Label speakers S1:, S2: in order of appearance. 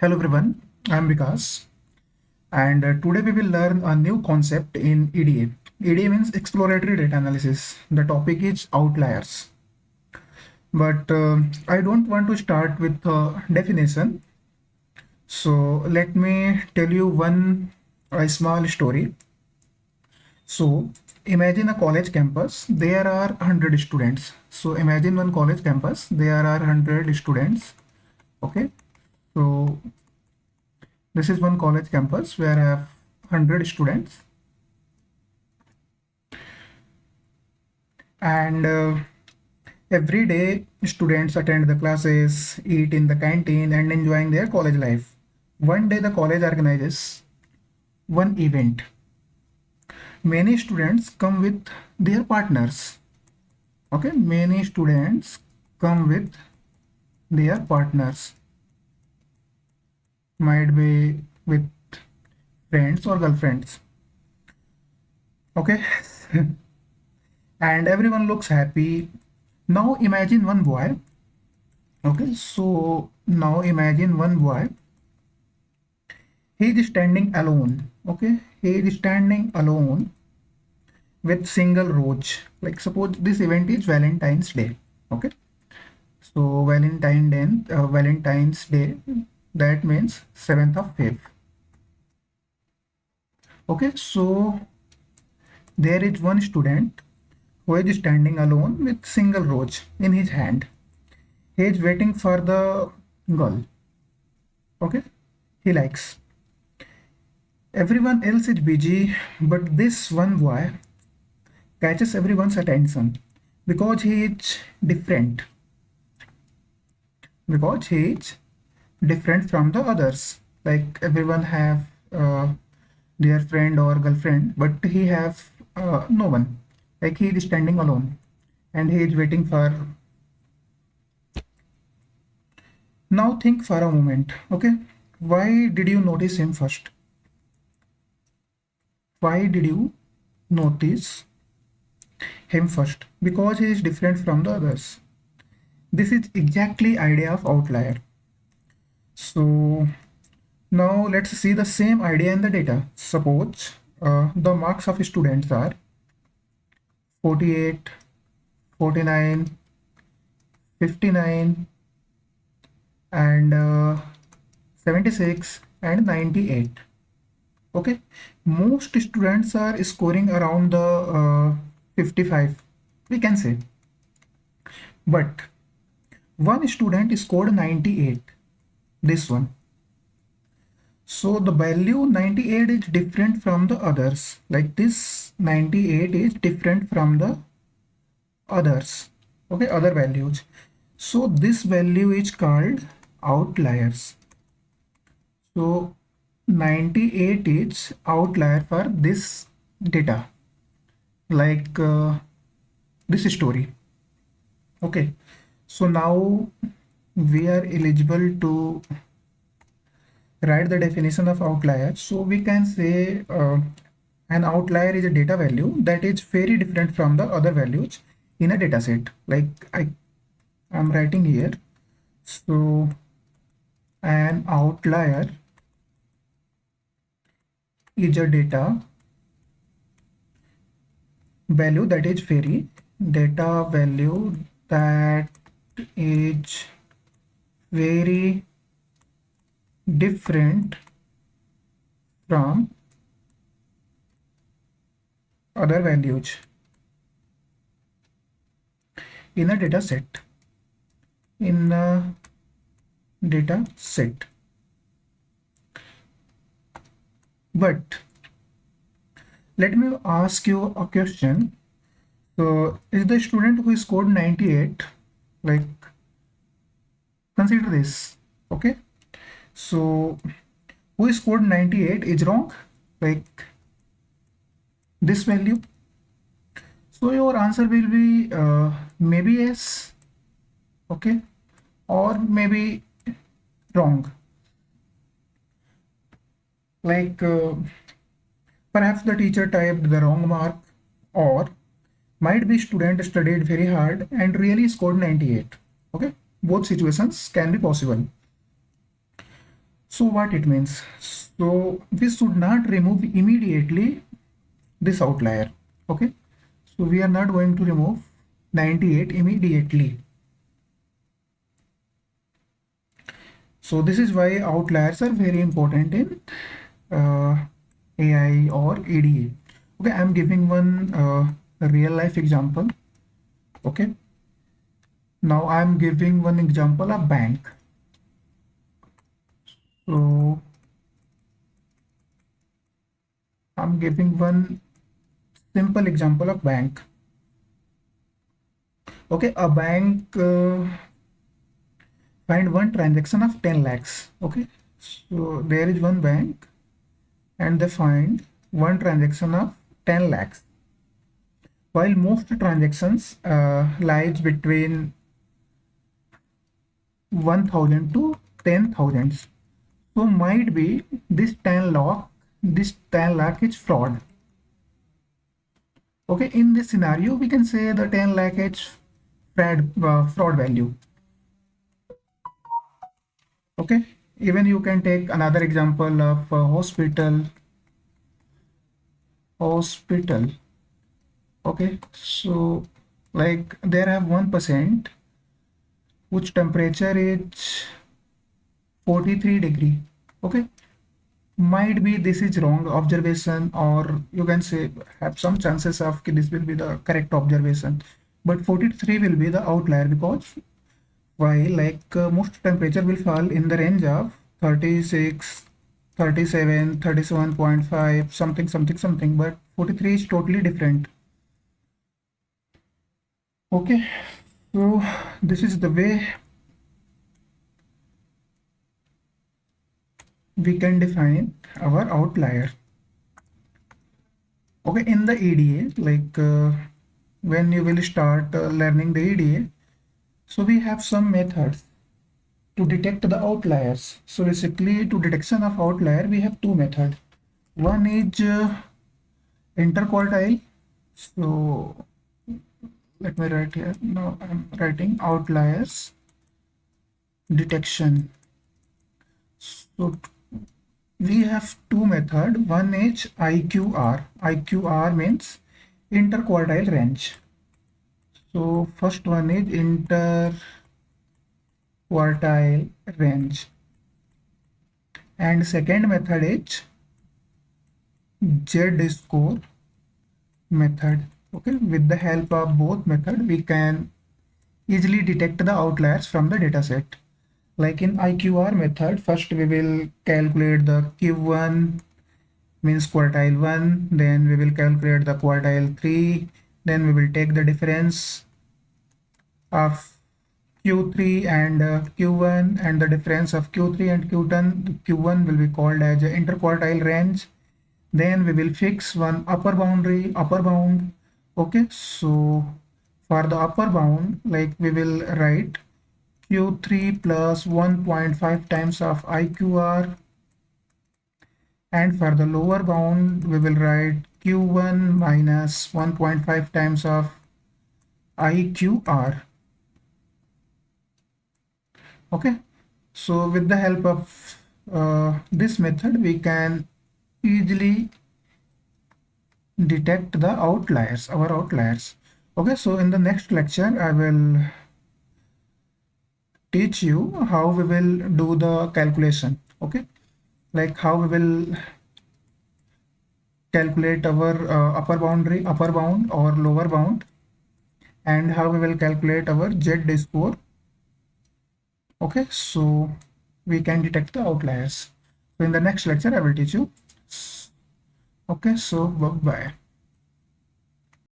S1: Hello everyone, I am Vikas and today we will learn a new concept in EDA. EDA means Exploratory Data Analysis. The topic is Outliers. But I don't want to start with a definition. So let me tell you a small story. So imagine a college campus, there are 100 students. So imagine one college campus, there are 100 students. Okay, so this is one college campus where I have 100 students and every day students attend the classes, eat in the canteen and enjoying their college life. One day the college organizes one event. Many students come with their partners. Okay, many students come with their partners. Might be with friends or girlfriends. Okay, and everyone looks happy. Now imagine one boy. Okay, so now imagine one boy. He is standing alone. Okay, he is standing alone with single rose. Like suppose this event is Valentine's Day. Okay, so Valentine's Day, that means 7th of Feb. Okay, so there is one student who is standing alone with single rose in his hand. He is waiting for the girl. Okay, he likes. Everyone else is busy, but this one boy catches everyone's attention because he is different. Because he is different from the others. Like everyone have their friend or girlfriend, but he have no one. Like he is standing alone, and he is waiting for. Now think for a moment. Okay, why did you notice him first? Why did you notice him first? Because he is different from the others. This is exactly idea of outlier. So now let's see the same idea in the data. Suppose the marks of students are 48, 49, 59 and 76 and 98. Okay, most students are scoring around the 55, we can say, but one student scored 98, this one. So the value 98 is different from the others. Like this 98 is different from the others. Okay, other values. So this value is called outliers. So 98 is outlier for this data, like this story. Okay, so now we are eligible to write the definition of outlier. So we can say an outlier is a data value that is very different from the other values in a data set. Like I'm writing here. So an outlier is a data value that is very data value that is very different from other values in a data set. In a data set. But let me ask you a question. So is the student who scored 98, like consider this, okay? So who scored 98 is wrong, like this value. So your answer will be maybe yes, okay, or maybe wrong. Like perhaps the teacher typed the wrong mark, or might be student studied very hard and really scored 98. Okay, both situations can be possible. So what it means? So we should not remove immediately this outlier. Okay. So we are not going to remove 98 immediately. So this is why outliers are very important in AI or EDA. Okay, I'm giving one real life example. Okay, now I'm giving one example of bank. So I'm giving one simple example of bank. Okay, a bank find one transaction of 10 lakhs. Okay, so there is one bank and they find one transaction of 10 lakhs. While most transactions lies between 1000 to 10,000. So might be this 10 lakh is fraud. Okay, in this scenario, we can say the 10 lakh is fraud value. Okay, even you can take another example of hospital. Okay, so like there have 1% which temperature is 43 degree. Okay, might be this is wrong observation, or you can say have some chances of this will be the correct observation, but 43 will be the outlier. Because why? Like most temperature will fall in the range of 36, 37, 37.5, something something something, but 43 is totally different. Okay, so this is the way we can define our outlier. Okay, in the EDA, like when you will start learning the EDA, so we have some methods to detect the outliers. So basically, to detection of outlier, we have two methods. One is interquartile. So let me write here. Now I'm writing outliers detection. So we have two methods. One is IQR. IQR means interquartile range. So first one is interquartile range, and second method is Z score method. Okay, with the help of both method, we can easily detect the outliers from the dataset. Like in IQR method, first we will calculate the Q1 means quartile 1, then we will calculate the quartile 3, then we will take the difference of Q3 and Q1, and the difference of Q3 and Q1 will be called as interquartile range. Then we will fix one upper bound. Okay, so for the upper bound, like we will write Q3 plus 1.5 times of IQR, and for the lower bound we will write Q1 minus 1.5 times of IQR. Okay, so with the help of this method, we can easily detect the outliers, our outliers. Okay, so in the next lecture, I will teach you how we will do the calculation. Okay, like how we will calculate our upper bound or lower bound, and how we will calculate our Z score. Okay, so we can detect the outliers. So in the next lecture, I will teach you. Okay, so bye bye.